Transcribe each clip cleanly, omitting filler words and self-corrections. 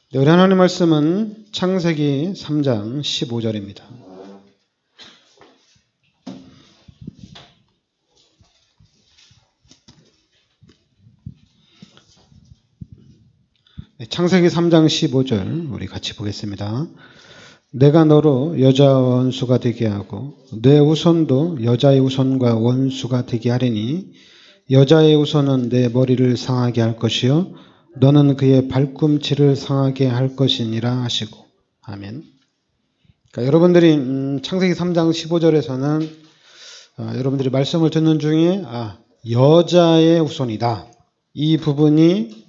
네, 우리 하나님 말씀은 창세기 3장 15절입니다. 창세기 3장 15절 우리 같이 보겠습니다. 내가 너로 여자와 원수가 되게 하고 내 후손도 여자의 후손과 원수가 되게 하리니 여자의 후손은 내 머리를 상하게 할 것이요 너는 그의 발꿈치를 상하게 할 것이니라 하시고. 아멘. 그러니까 여러분들이 창세기 3장 15절에서는 여러분들이 말씀을 듣는 중에 여자의 후손이다. 이 부분이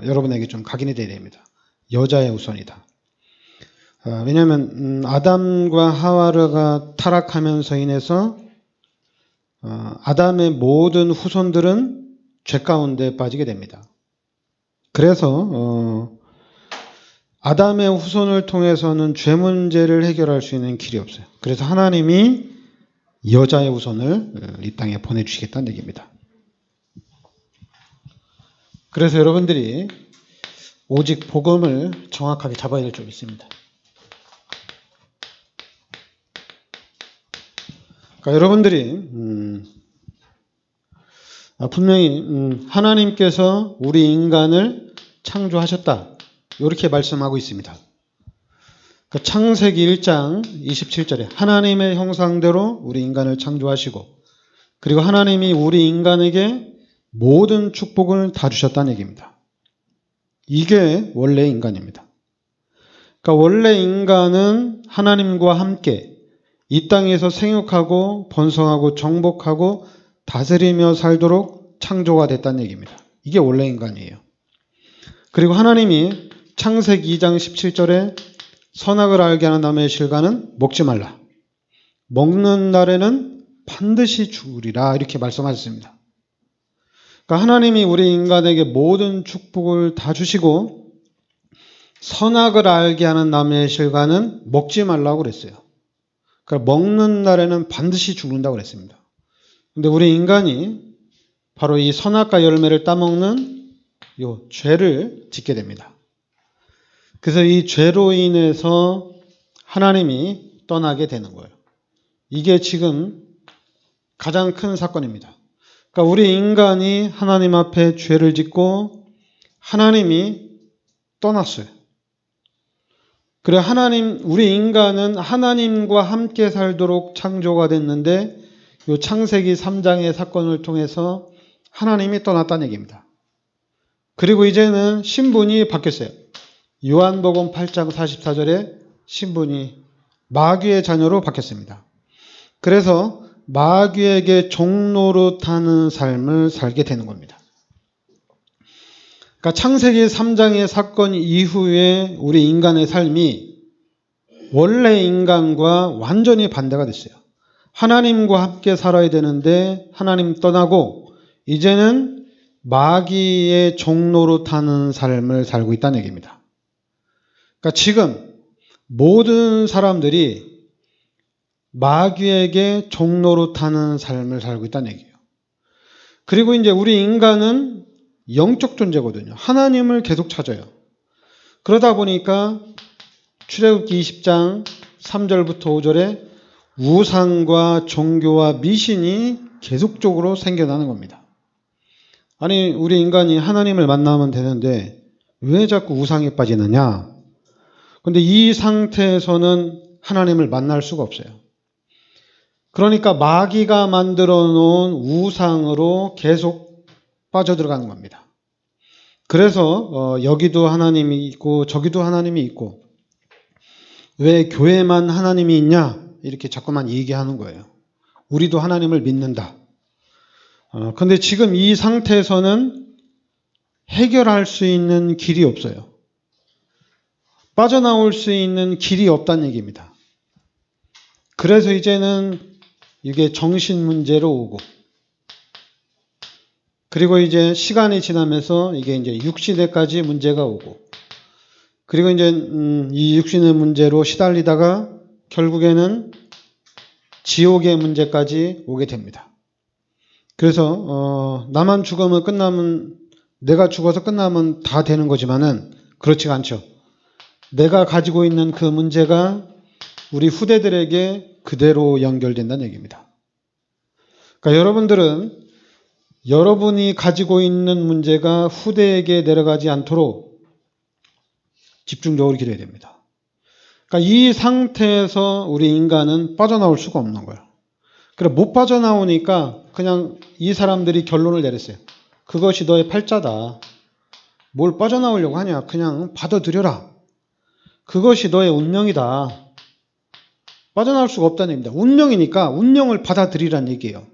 여러분에게 좀 각인이 되어야 됩니다. 여자의 후손이다. 왜냐하면 아담과 하와가 타락하면서 인해서 아담의 모든 후손들은 죄 가운데 빠지게 됩니다. 그래서 아담의 후손을 통해서는 죄 문제를 해결할 수 있는 길이 없어요. 그래서 하나님이 여자의 후손을 이 땅에 보내주시겠다는 얘기입니다. 그래서 여러분들이 오직 복음을 정확하게 잡아야 될 점이 있습니다. 그러니까 여러분들이 분명히 하나님께서 우리 인간을 창조하셨다. 이렇게 말씀하고 있습니다. 그러니까 창세기 1장 27절에 하나님의 형상대로 우리 인간을 창조하시고 그리고 하나님이 우리 인간에게 모든 축복을 다 주셨다는 얘기입니다. 이게 원래 인간입니다. 그러니까 원래 인간은 하나님과 함께 이 땅에서 생육하고 번성하고 정복하고 다스리며 살도록 창조가 됐다는 얘기입니다. 이게 원래 인간이에요. 그리고 하나님이 창세기 2장 17절에 선악을 알게 하는 나무의 실과는 먹지 말라. 먹는 날에는 반드시 죽으리라 이렇게 말씀하셨습니다. 그러니까 하나님이 우리 인간에게 모든 축복을 다 주시고 선악을 알게 하는 나무의 실과는 먹지 말라고 그랬어요. 그러니까 먹는 날에는 반드시 죽는다고 그랬습니다. 근데 우리 인간이 바로 이 선악과 열매를 따먹는 이 죄를 짓게 됩니다. 그래서 이 죄로 인해서 하나님이 떠나게 되는 거예요. 이게 지금 가장 큰 사건입니다. 그러니까 우리 인간이 하나님 앞에 죄를 짓고 하나님이 떠났어요. 그래 우리 인간은 하나님과 함께 살도록 창조가 됐는데 이 창세기 3장의 사건을 통해서 하나님이 떠났다는 얘기입니다. 그리고 이제는 신분이 바뀌었어요. 요한복음 8장 44절에 신분이 마귀의 자녀로 바뀌었습니다. 그래서 마귀에게 종노릇하는 삶을 살게 되는 겁니다. 그러니까 창세기 3장의 사건 이후에 우리 인간의 삶이 원래 인간과 완전히 반대가 됐어요. 하나님과 함께 살아야 되는데 하나님 떠나고 이제는 마귀의 종노릇하는 삶을 살고 있다는 얘기입니다. 그러니까 지금 모든 사람들이 마귀에게 종노릇하는 삶을 살고 있다는 얘기예요. 그리고 이제 우리 인간은 영적 존재거든요. 하나님을 계속 찾아요. 그러다 보니까 출애굽기 20장 3절부터 5절에 우상과 종교와 미신이 계속적으로 생겨나는 겁니다. 아니 우리 인간이 하나님을 만나면 되는데 왜 자꾸 우상에 빠지느냐? 근데 이 상태에서는 하나님을 만날 수가 없어요. 그러니까 마귀가 만들어 놓은 우상으로 계속 빠져들어가는 겁니다. 그래서 여기도 하나님이 있고 저기도 하나님이 있고 왜 교회만 하나님이 있냐? 이렇게 자꾸만 얘기하는 거예요. 우리도 하나님을 믿는다. 근데 지금 이 상태에서는 해결할 수 있는 길이 없어요. 빠져나올 수 있는 길이 없다는 얘기입니다. 그래서 이제는 이게 정신 문제로 오고 그리고 이제 시간이 지나면서 이게 이제 육신에까지 문제가 오고 그리고 이제 이 육신의 문제로 시달리다가 결국에는 지옥의 문제까지 오게 됩니다. 그래서 나만 죽으면 끝나면 내가 죽어서 끝나면 다 되는 거지만은 그렇지가 않죠. 내가 가지고 있는 그 문제가 우리 후대들에게 그대로 연결된다는 얘기입니다. 그러니까 여러분들은 여러분이 가지고 있는 문제가 후대에게 내려가지 않도록 집중적으로 기도해야 됩니다. 그러니까 이 상태에서 우리 인간은 빠져나올 수가 없는 거예요. 그래 못 빠져나오니까 그냥 이 사람들이 결론을 내렸어요. 그것이 너의 팔자다. 뭘 빠져나오려고 하냐. 그냥 받아들여라. 그것이 너의 운명이다. 빠져나올 수가 없다는 얘기입니다. 운명이니까 운명을 받아들이란 얘기예요.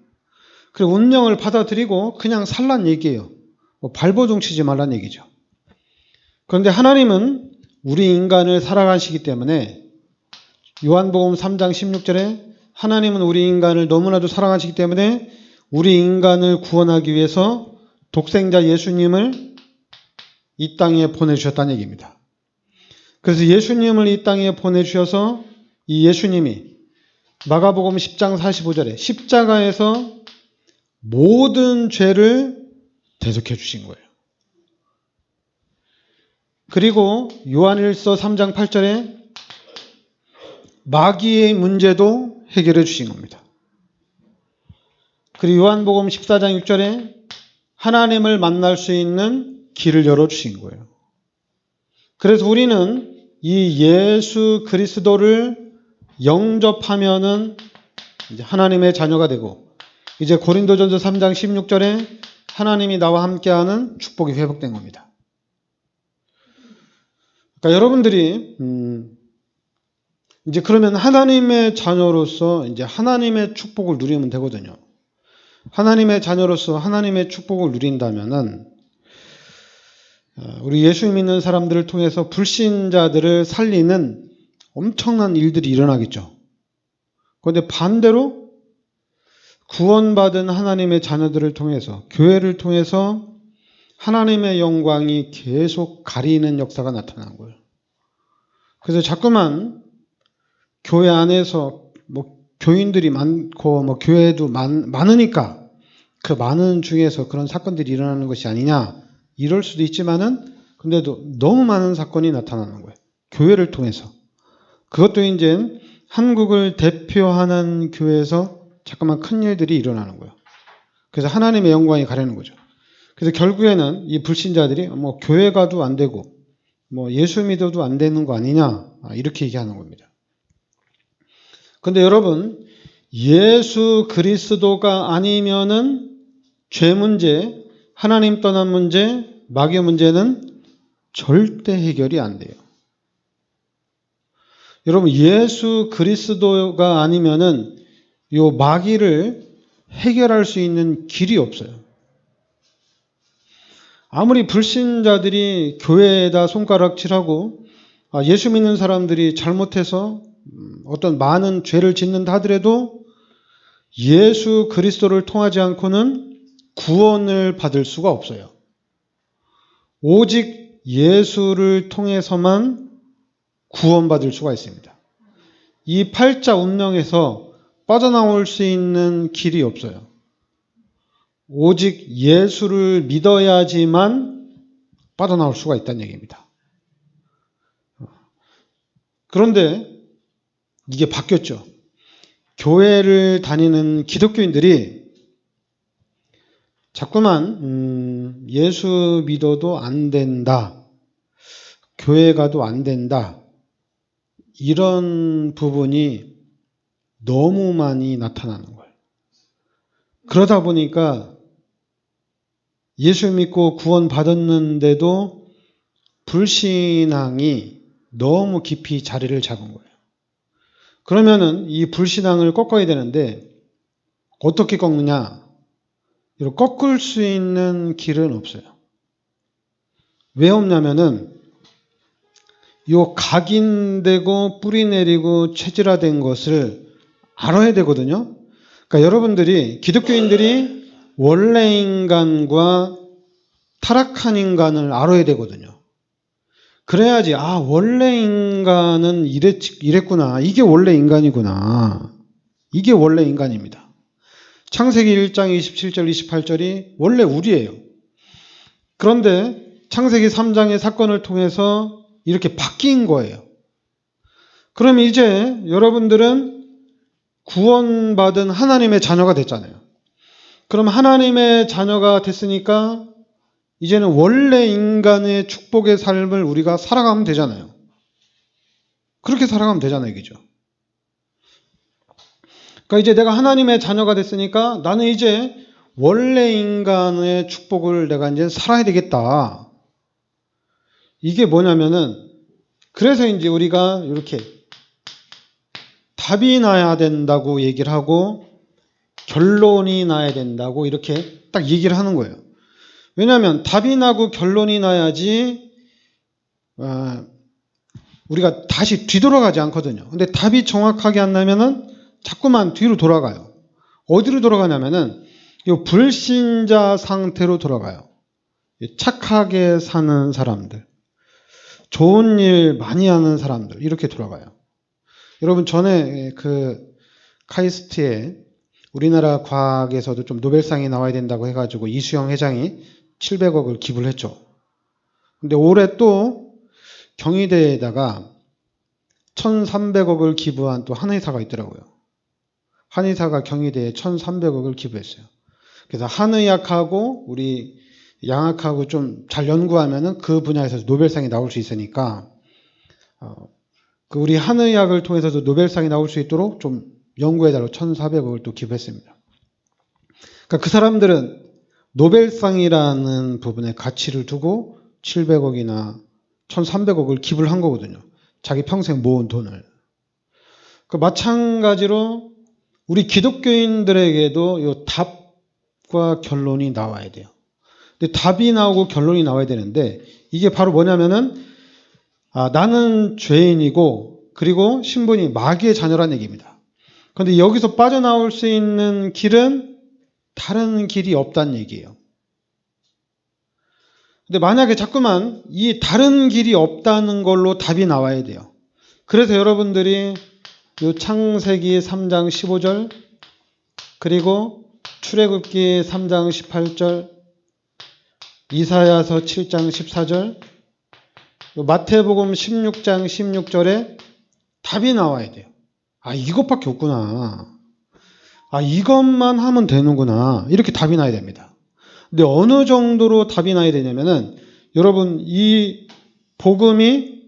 그리고 운명을 받아들이고 그냥 살란 얘기예요. 발버둥 치지 말란 얘기죠. 그런데 하나님은 우리 인간을 사랑하시기 때문에 요한복음 3장 16절에 하나님은 우리 인간을 너무나도 사랑하시기 때문에 우리 인간을 구원하기 위해서 독생자 예수님을 이 땅에 보내주셨다는 얘기입니다. 그래서 예수님을 이 땅에 보내주셔서 이 예수님이 마가복음 10장 45절에 십자가에서 모든 죄를 대속해 주신 거예요. 그리고 요한일서 3장 8절에 마귀의 문제도 해결해 주신 겁니다. 그리고 요한복음 14장 6절에 하나님을 만날 수 있는 길을 열어주신 거예요. 그래서 우리는 이 예수 그리스도를 영접하면은 이제 하나님의 자녀가 되고 이제 고린도전서 3장 16절에 하나님이 나와 함께하는 축복이 회복된 겁니다. 그러니까 여러분들이 이제 그러면 하나님의 자녀로서 이제 하나님의 축복을 누리면 되거든요. 하나님의 자녀로서 하나님의 축복을 누린다면은 우리 예수 믿는 사람들을 통해서 불신자들을 살리는 엄청난 일들이 일어나겠죠. 그런데 반대로 구원받은 하나님의 자녀들을 통해서 교회를 통해서 하나님의 영광이 계속 가리는 역사가 나타나는 거예요. 그래서 자꾸만 교회 안에서 교인들이 많고 교회도 많으니까 그 많은 중에서 그런 사건들이 일어나는 것이 아니냐 이럴 수도 있지만은 근데도 너무 많은 사건이 나타나는 거예요. 교회를 통해서. 그것도 이제 한국을 대표하는 교회에서 자꾸만 큰 일들이 일어나는 거예요. 그래서 하나님의 영광이 가리는 거죠. 그래서 결국에는 이 불신자들이 교회 가도 안 되고 예수 믿어도 안 되는 거 아니냐 이렇게 얘기하는 겁니다. 근데 여러분 예수 그리스도가 아니면은 죄 문제, 하나님 떠난 문제, 마귀 문제는 절대 해결이 안 돼요. 여러분 예수 그리스도가 아니면은 요 마귀를 해결할 수 있는 길이 없어요. 아무리 불신자들이 교회에다 손가락질하고 예수 믿는 사람들이 잘못해서 어떤 많은 죄를 짓는다 하더라도 예수 그리스도를 통하지 않고는 구원을 받을 수가 없어요. 오직 예수를 통해서만 구원받을 수가 있습니다. 이 팔자 운명에서 빠져나올 수 있는 길이 없어요. 오직 예수를 믿어야지만 빠져나올 수가 있다는 얘기입니다. 그런데 이게 바뀌었죠. 교회를 다니는 기독교인들이 자꾸만 예수 믿어도 안 된다. 교회 가도 안 된다. 이런 부분이 너무 많이 나타나는 거예요. 그러다 보니까 예수 믿고 구원 받았는데도 불신앙이 너무 깊이 자리를 잡은 거예요. 그러면은 이 불신앙을 꺾어야 되는데 어떻게 꺾느냐? 이렇게 꺾을 수 있는 길은 없어요. 왜 없냐면은 요 각인되고 뿌리 내리고 체질화된 것을 알아야 되거든요. 그러니까 여러분들이 기독교인들이 원래 인간과 타락한 인간을 알아야 되거든요. 그래야지 원래 인간은 이랬구나. 이게 원래 인간이구나. 이게 원래 인간입니다. 창세기 1장 27절 28절이 원래 우리예요. 그런데 창세기 3장의 사건을 통해서 이렇게 바뀐 거예요. 그럼 이제 여러분들은 구원받은 하나님의 자녀가 됐잖아요. 그럼 하나님의 자녀가 됐으니까 이제는 원래 인간의 축복의 삶을 우리가 살아가면 되잖아요. 그렇게 살아가면 되잖아요. 그죠? 그러니까 이제 내가 하나님의 자녀가 됐으니까 나는 이제 원래 인간의 축복을 내가 이제 살아야 되겠다. 이게 뭐냐면은 그래서 이제 우리가 이렇게 답이 나야 된다고 얘기를 하고 결론이 나야 된다고 이렇게 딱 얘기를 하는 거예요. 왜냐하면 답이 나고 결론이 나야지 우리가 다시 뒤돌아가지 않거든요. 근데 답이 정확하게 안 나면은 자꾸만 뒤로 돌아가요. 어디로 돌아가냐면은 이 불신자 상태로 돌아가요. 착하게 사는 사람들, 좋은 일 많이 하는 사람들 이렇게 돌아가요. 여러분 전에 그 카이스트에 우리나라 과학에서도 좀 노벨상이 나와야 된다고 해가지고 이수영 회장이 700억을 기부를 했죠. 근데 올해 또 경희대에다가 1300억을 기부한 또 한의사가 있더라고요. 한의사가 경희대에 1300억을 기부했어요. 그래서 한의학하고 우리 양학하고 좀 잘 연구하면은 그 분야에서 노벨상이 나올 수 있으니까 그 우리 한의학을 통해서도 노벨상이 나올 수 있도록 좀 연구해달라고 1400억을 또 기부했습니다. 그러니까 그 사람들은 노벨상이라는 부분에 가치를 두고 700억이나 1300억을 기부를 한 거거든요. 자기 평생 모은 돈을. 그 마찬가지로 우리 기독교인들에게도 이 답과 결론이 나와야 돼요. 근데 답이 나오고 결론이 나와야 되는데 이게 바로 뭐냐면은 나는 죄인이고 그리고 신분이 마귀의 자녀라는 얘기입니다. 그런데 여기서 빠져나올 수 있는 길은 다른 길이 없다는 얘기예요. 근데 만약에 자꾸만 이 다른 길이 없다는 걸로 답이 나와야 돼요. 그래서 여러분들이 이 창세기 3장 15절 그리고 출애굽기 3장 18절 이사야서 7장 14절 마태복음 16장 16절에 답이 나와야 돼요. 이것밖에 없구나. 이것만 하면 되는구나. 이렇게 답이 나야 됩니다. 근데 어느 정도로 답이 나야 되냐면은 여러분 이 복음이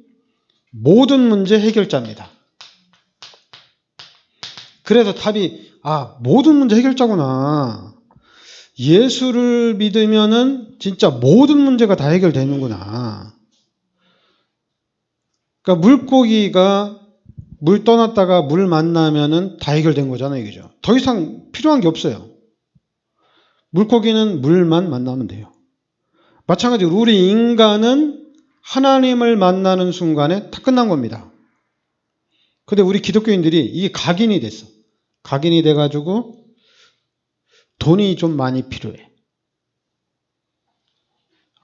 모든 문제 해결자입니다. 그래서 답이 모든 문제 해결자구나. 예수를 믿으면은 진짜 모든 문제가 다 해결되는구나. 그러니까 물고기가 물 떠났다가 물 만나면은 다 해결된 거잖아요. 그죠? 더 이상 필요한 게 없어요. 물고기는 물만 만나면 돼요. 마찬가지로 우리 인간은 하나님을 만나는 순간에 다 끝난 겁니다. 근데 우리 기독교인들이 이게 각인이 됐어. 각인이 돼가지고 돈이 좀 많이 필요해.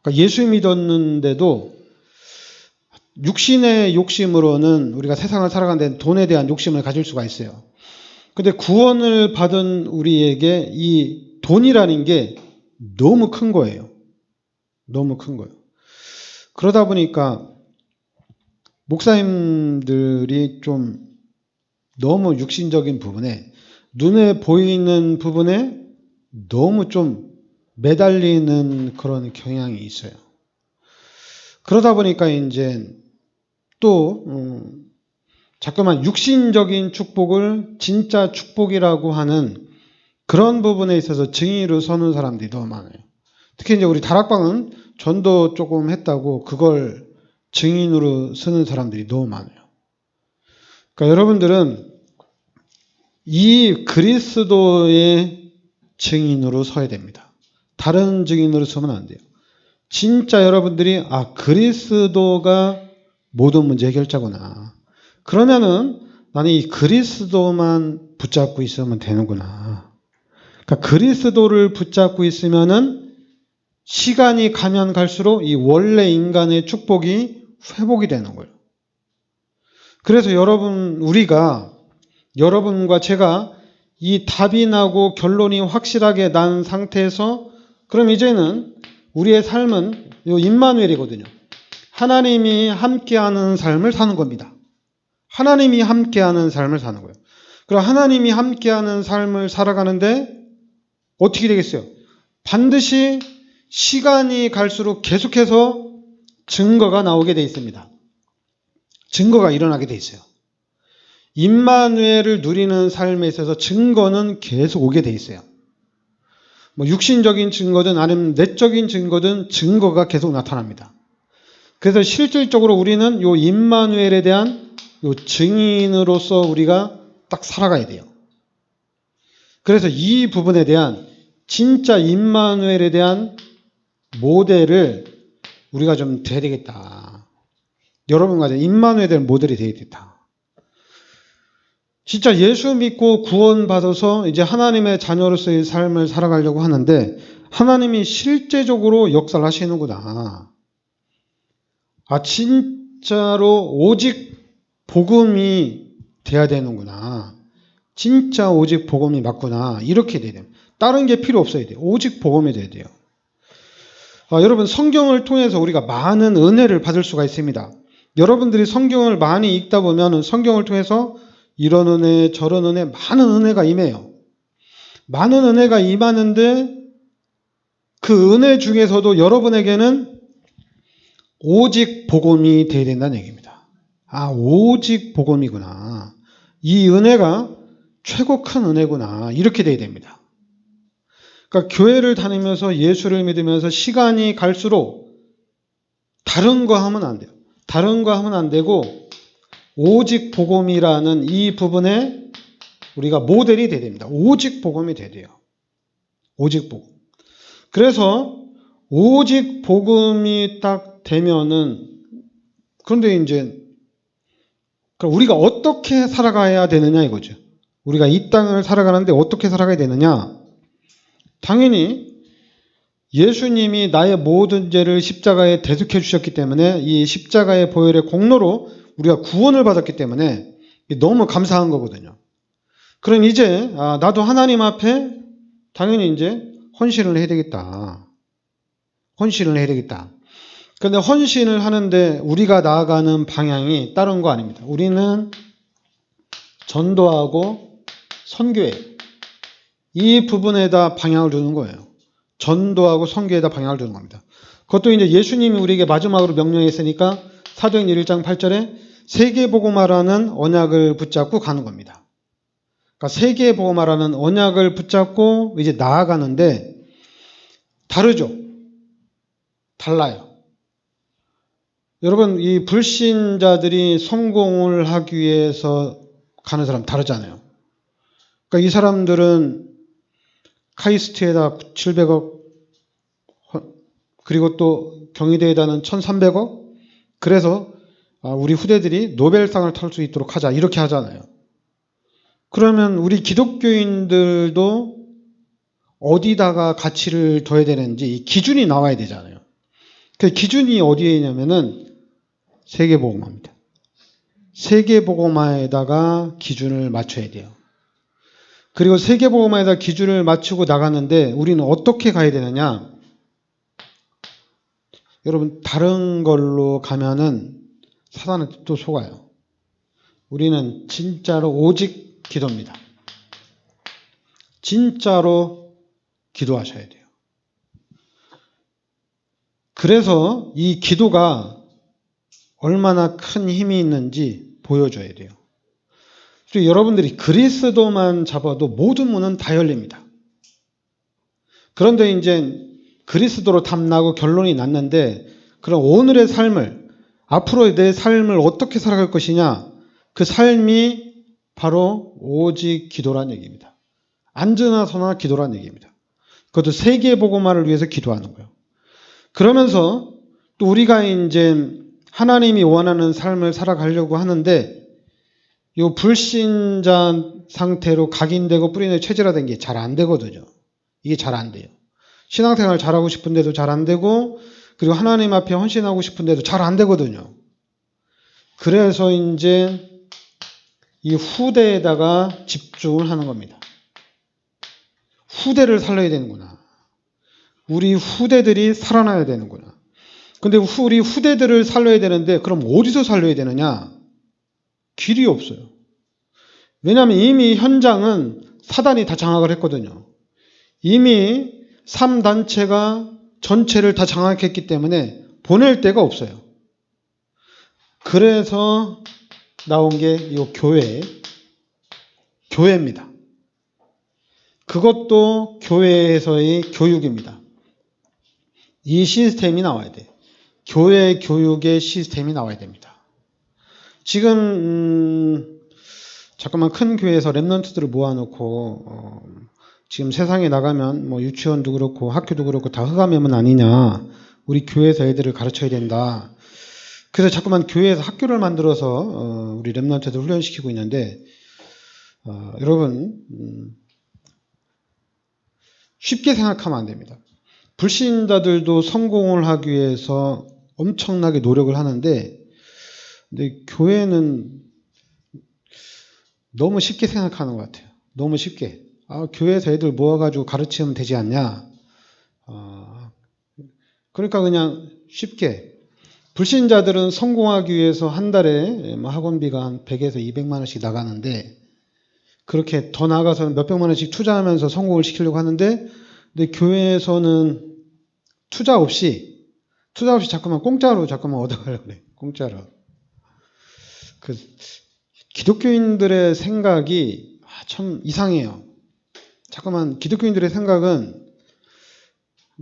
그러니까 예수 믿었는데도 육신의 욕심으로는 우리가 세상을 살아가는 데 돈에 대한 욕심을 가질 수가 있어요. 근데 구원을 받은 우리에게 이 돈이라는 게 너무 큰 거예요. 너무 큰 거예요. 그러다 보니까 목사님들이 좀 너무 육신적인 부분에 눈에 보이는 부분에 너무 좀 매달리는 그런 경향이 있어요. 그러다 보니까 이제 또 자꾸만 육신적인 축복을 진짜 축복이라고 하는 그런 부분에 있어서 증인으로 서는 사람들이 너무 많아요. 특히 이제 우리 다락방은 전도 조금 했다고 그걸 증인으로 쓰는 사람들이 너무 많아요. 그러니까 여러분들은 이 그리스도의 증인으로 서야 됩니다. 다른 증인으로 서면 안 돼요. 진짜 여러분들이 그리스도가 모든 문제 해결자구나. 그러면은 나는 이 그리스도만 붙잡고 있으면 되는구나. 그러니까 그리스도를 붙잡고 있으면은 시간이 가면 갈수록 이 원래 인간의 축복이 회복이 되는 거예요. 그래서 우리가 여러분과 제가 이 답이 나고 결론이 확실하게 난 상태에서 그럼 이제는 우리의 삶은 이 임마누엘이거든요. 하나님이 함께하는 삶을 사는 겁니다. 하나님이 함께하는 삶을 사는 거예요. 그럼 하나님이 함께하는 삶을 살아가는데 어떻게 되겠어요? 반드시 시간이 갈수록 계속해서 증거가 나오게 돼 있습니다. 증거가 일어나게 돼 있어요. 임마누엘을 누리는 삶에 있어서 증거는 계속 오게 돼 있어요. 뭐 육신적인 증거든 아니면 내적인 증거든 증거가 계속 나타납니다. 그래서 실질적으로 우리는 요 임마누엘에 대한 요 증인으로서 우리가 딱 살아가야 돼요. 그래서 이 부분에 대한 진짜 임마누엘에 대한 모델을 우리가 좀 돼야 되겠다. 여러분과 임마누엘에 대한 모델이 돼야 되겠다. 진짜 예수 믿고 구원받아서 이제 하나님의 자녀로서의 삶을 살아가려고 하는데 하나님이 실제적으로 역사를 하시는구나. 아, 진짜로 오직 복음이 돼야 되는구나. 진짜 오직 복음이 맞구나. 이렇게 돼야 돼요. 다른 게 필요 없어야 돼요. 오직 복음이 돼야 돼요. 여러분, 성경을 통해서 우리가 많은 은혜를 받을 수가 있습니다. 여러분들이 성경을 많이 읽다 보면 성경을 통해서 이런 은혜, 저런 은혜, 많은 은혜가 임해요. 많은 은혜가 임하는데 그 은혜 중에서도 여러분에게는 오직 복음이 돼야 된다는 얘기입니다. 아, 오직 복음이구나. 이 은혜가 최고 큰 은혜구나. 이렇게 돼야 됩니다. 그러니까 교회를 다니면서 예수를 믿으면서 시간이 갈수록 다른 거 하면 안 돼요. 다른 거 하면 안 되고 오직 복음이라는 이 부분에 우리가 모델이 돼야 됩니다. 오직 복음이 돼야 돼요. 오직 복음. 그래서 오직 복음이 딱 되면은 그런데 이제 우리가 어떻게 살아가야 되느냐 이거죠. 우리가 이 땅을 살아가는데 어떻게 살아가야 되느냐? 당연히 예수님이 나의 모든 죄를 십자가에 대속해 주셨기 때문에 이 십자가의 보혈의 공로로 우리가 구원을 받았기 때문에 너무 감사한 거거든요. 그럼 이제 나도 하나님 앞에 당연히 이제 헌신을 해야 되겠다. 헌신을 해야 되겠다. 그런데 헌신을 하는데 우리가 나아가는 방향이 다른 거 아닙니다. 우리는 전도하고 선교해. 이 부분에다 방향을 두는 거예요. 전도하고 선교에다 방향을 두는 겁니다. 그것도 이제 예수님이 우리에게 마지막으로 명령했으니까 사도행전 1장 8절에 세계복음화라는 언약을 붙잡고 가는 겁니다. 그러니까 세계복음화라는 언약을 붙잡고 이제 나아가는데 다르죠. 달라요. 여러분, 이 불신자들이 성공을 하기 위해서 가는 사람 다르잖아요. 그러니까 이 사람들은 카이스트에다 700억, 그리고 또 경희대에다는 1300억, 그래서 우리 후대들이 노벨상을 탈 수 있도록 하자, 이렇게 하잖아요. 그러면 우리 기독교인들도 어디다가 가치를 둬야 되는지 이 기준이 나와야 되잖아요. 그 기준이 어디에 있냐면은 세계복음화입니다. 세계복음화에다가 기준을 맞춰야 돼요. 그리고 세계복음화에다 기준을 맞추고 나가는데 우리는 어떻게 가야 되느냐? 여러분, 다른 걸로 가면은 사단은 또 속아요. 우리는 진짜로 오직 기도입니다. 진짜로 기도하셔야 돼요. 그래서 이 기도가 얼마나 큰 힘이 있는지 보여줘야 돼요. 그리고 여러분들이 그리스도만 잡아도 모든 문은 다 열립니다. 그런데 이제 그리스도로 탐나고 결론이 났는데 그럼 오늘의 삶을, 앞으로의 내 삶을 어떻게 살아갈 것이냐, 그 삶이 바로 오직 기도란 얘기입니다. 앉으나 서나 기도란 얘기입니다. 그것도 세계복음화를 위해서 기도하는 거예요. 그러면서 또 우리가 이제 하나님이 원하는 삶을 살아가려고 하는데 이 불신자 상태로 각인되고 뿌리내 체질화된 게 잘 안 되거든요. 이게 잘 안 돼요. 신앙생활 잘하고 싶은데도 잘 안 되고, 그리고 하나님 앞에 헌신하고 싶은데도 잘 안 되거든요. 그래서 이제 이 후대에다가 집중을 하는 겁니다. 후대를 살려야 되는구나. 우리 후대들이 살아나야 되는구나. 근데 우리 후대들을 살려야 되는데 그럼 어디서 살려야 되느냐? 길이 없어요. 왜냐하면 이미 현장은 사단이 다 장악을 했거든요. 이미 3단체가 전체를 다 장악했기 때문에 보낼 데가 없어요. 그래서 나온 게 이 교회입니다. 그것도 교회에서의 교육입니다. 이 시스템이 나와야 돼요. 교회 교육의 시스템이 나와야 됩니다. 지금 잠깐만 큰 교회에서 랩런트들을 모아놓고 지금 세상에 나가면 뭐 유치원도 그렇고 학교도 그렇고 다 흑암해문 아니냐. 우리 교회에서 애들을 가르쳐야 된다. 그래서 자꾸만 교회에서 학교를 만들어서 우리 랩런트들 훈련시키고 있는데 여러분 쉽게 생각하면 안 됩니다. 불신자들도 성공을 하기 위해서 엄청나게 노력을 하는데 근데 교회는 너무 쉽게 생각하는 것 같아요. 너무 쉽게. 교회에서 애들 모아가지고 가르치면 되지 않냐. 그러니까 그냥 쉽게. 불신자들은 성공하기 위해서 한 달에 학원비가 한 100에서 200만 원씩 나가는데 그렇게 더 나가서 몇백만 원씩 투자하면서 성공을 시키려고 하는데 근데 교회에서는 투자 없이 자꾸만 공짜로 얻어가려고 그래. 공짜로. 기독교인들의 생각이 참 이상해요. 잠깐만 기독교인들의 생각은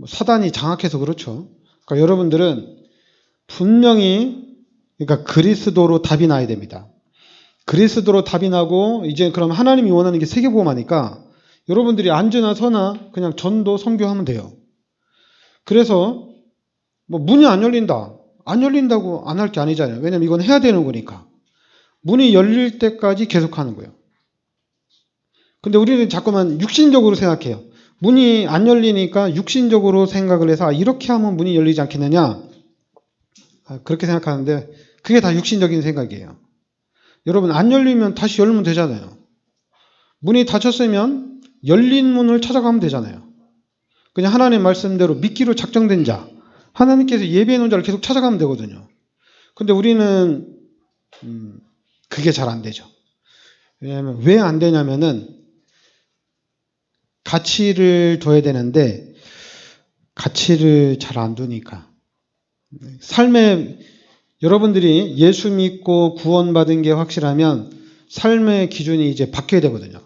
사단이 장악해서 그렇죠. 그러니까 여러분들은 분명히 그러니까 그리스도로 답이 나야 됩니다. 그리스도로 답이 나고 이제 그럼 하나님이 원하는 게 세계복음하니까 여러분들이 앉으나 서나 그냥 전도 선교하면 돼요. 그래서 뭐 문이 안 열린다. 안 열린다고 안 할 게 아니잖아요. 왜냐면 이건 해야 되는 거니까. 문이 열릴 때까지 계속하는 거예요. 근데 우리는 자꾸만 육신적으로 생각해요. 문이 안 열리니까 육신적으로 생각을 해서 이렇게 하면 문이 열리지 않겠느냐. 그렇게 생각하는데 그게 다 육신적인 생각이에요. 여러분 안 열리면 다시 열면 되잖아요. 문이 닫혔으면 열린 문을 찾아가면 되잖아요. 그냥 하나님의 말씀대로 믿기로 작정된 자, 하나님께서 예비해 놓은 자를 계속 찾아가면 되거든요. 근데 우리는 그게 잘 안 되죠. 왜냐하면 왜 안 되냐면은 가치를 둬야 되는데 가치를 잘 안 두니까. 삶에 여러분들이 예수 믿고 구원받은 게 확실하면 삶의 기준이 이제 바뀌어야 되거든요.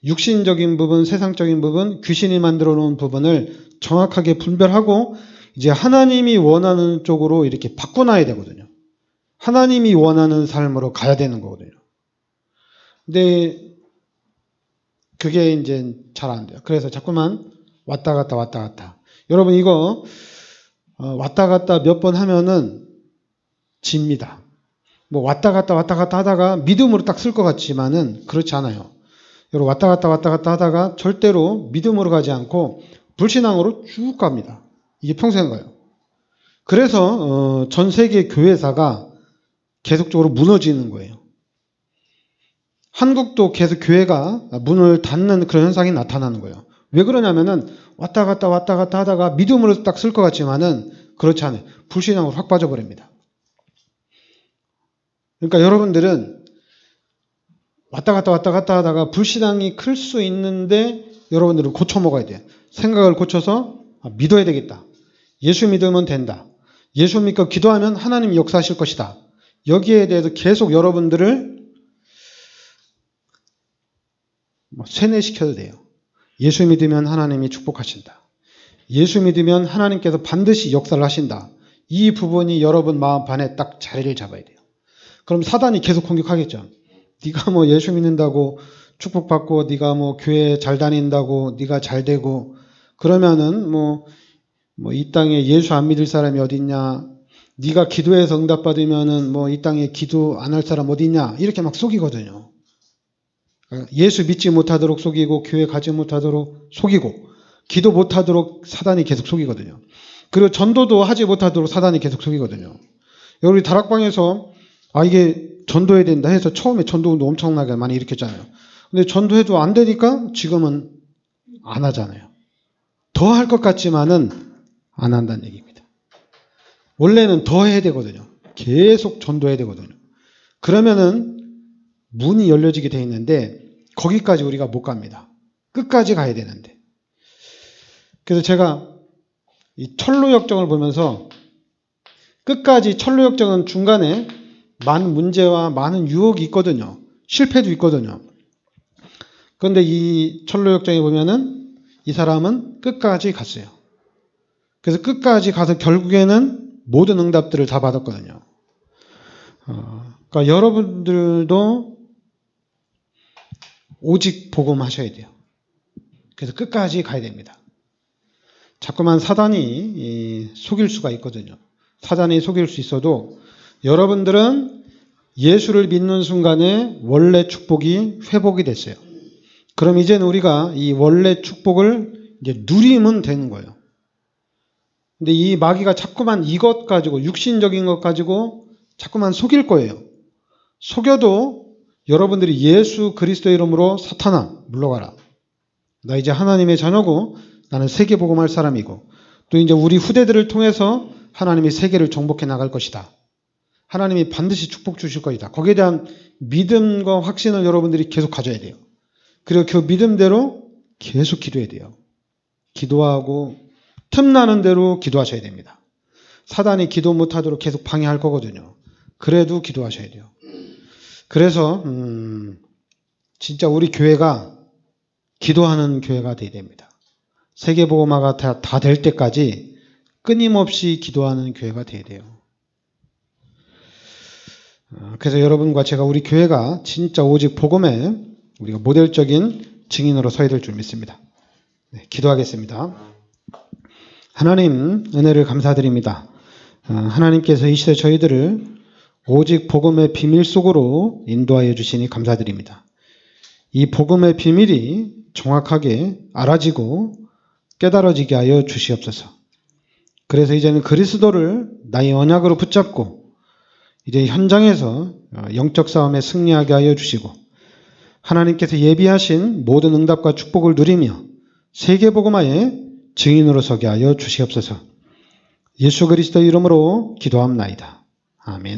육신적인 부분, 세상적인 부분, 귀신이 만들어 놓은 부분을 정확하게 분별하고 이제 하나님이 원하는 쪽으로 이렇게 바꿔놔야 되거든요. 하나님이 원하는 삶으로 가야 되는 거거든요. 근데 그게 이제 잘 안 돼요. 그래서 자꾸만 왔다 갔다. 여러분 이거 왔다 갔다 몇 번 하면은 집니다. 뭐 왔다 갔다 하다가 믿음으로 딱 쓸 것 같지만은 그렇지 않아요. 여러분 왔다 갔다 하다가 절대로 믿음으로 가지 않고 불신앙으로 쭉 갑니다. 이게 평생 가요. 그래서 전 세계 교회사가 계속적으로 무너지는 거예요. 한국도 계속 교회가 문을 닫는 그런 현상이 나타나는 거예요. 왜 그러냐면은 왔다 갔다 하다가 믿음으로 딱 쓸 것 같지만은 그렇지 않아요. 불신앙으로 확 빠져버립니다. 그러니까 여러분들은 왔다 갔다 하다가 불신앙이 클 수 있는데 여러분들은 고쳐 먹어야 돼요. 생각을 고쳐서 믿어야 되겠다. 예수 믿으면 된다. 예수 믿고 기도하면 하나님이 역사하실 것이다. 여기에 대해서 계속 여러분들을 세뇌시켜도 돼요. 예수 믿으면 하나님이 축복하신다. 예수 믿으면 하나님께서 반드시 역사를 하신다. 이 부분이 여러분 마음 반에 딱 자리를 잡아야 돼요. 그럼 사단이 계속 공격하겠죠. 네가 뭐 예수 믿는다고 축복받고 네가 뭐 교회 잘 다닌다고 네가 잘 되고 그러면은 뭐 이 땅에 예수 안 믿을 사람이 어디 있냐. 네가 기도해서 응답받으면은 뭐 이 땅에 기도 안 할 사람 어디 있냐. 이렇게 막 속이거든요. 예수 믿지 못하도록 속이고 교회 가지 못하도록 속이고 기도 못하도록 사단이 계속 속이거든요. 그리고 전도도 하지 못하도록 사단이 계속 속이거든요. 우리 다락방에서 이게 전도해야 된다 해서 처음에 전도운동 엄청나게 많이 일으켰잖아요. 근데 전도해도 안 되니까 지금은 안 하잖아요. 더 할 것 같지만은 안 한다는 얘기입니다. 원래는 더 해야 되거든요. 계속 전도해야 되거든요. 그러면은 문이 열려지게 돼 있는데 거기까지 우리가 못 갑니다. 끝까지 가야 되는데. 그래서 제가 이 철로역정을 보면서 끝까지 철로역정은 중간에 많은 문제와 많은 유혹이 있거든요. 실패도 있거든요. 그런데 이 철로역정에 보면은 이 사람은 끝까지 갔어요. 그래서 끝까지 가서 결국에는 모든 응답들을 다 받았거든요. 그러니까 여러분들도 오직 복음하셔야 돼요. 그래서 끝까지 가야 됩니다. 자꾸만 사단이 속일 수가 있거든요. 사단이 속일 수 있어도 여러분들은 예수를 믿는 순간에 원래 축복이 회복이 됐어요. 그럼 이제는 우리가 이 원래 축복을 이제 누리면 되는 거예요. 근데 이 마귀가 자꾸만 이것 가지고 육신적인 것 가지고 자꾸만 속일 거예요. 속여도 여러분들이 예수 그리스도의 이름으로 사탄아 물러가라. 나 이제 하나님의 자녀고 나는 세계 복음할 사람이고 또 이제 우리 후대들을 통해서 하나님이 세계를 정복해 나갈 것이다. 하나님이 반드시 축복 주실 것이다. 거기에 대한 믿음과 확신을 여러분들이 계속 가져야 돼요. 그리고 그 믿음대로 계속 기도해야 돼요. 기도하고 틈나는 대로 기도하셔야 됩니다. 사단이 기도 못하도록 계속 방해할 거거든요. 그래도 기도하셔야 돼요. 그래서 진짜 우리 교회가 기도하는 교회가 돼야 됩니다. 세계복음화가 다 될 때까지 끊임없이 기도하는 교회가 돼야 돼요. 그래서 여러분과 제가 우리 교회가 진짜 오직 복음에 우리가 모델적인 증인으로 서야 될 줄 믿습니다. 네, 기도하겠습니다. 하나님 은혜를 감사드립니다. 하나님께서 이 시대 저희들을 오직 복음의 비밀 속으로 인도하여 주시니 감사드립니다. 이 복음의 비밀이 정확하게 알아지고 깨달아지게 하여 주시옵소서. 그래서 이제는 그리스도를 나의 언약으로 붙잡고 이제 현장에서 영적 싸움에 승리하게 하여 주시고 하나님께서 예비하신 모든 응답과 축복을 누리며 세계복음화의 증인으로 서게 하여 주시옵소서. 예수 그리스도 이름으로 기도합나이다. 아멘.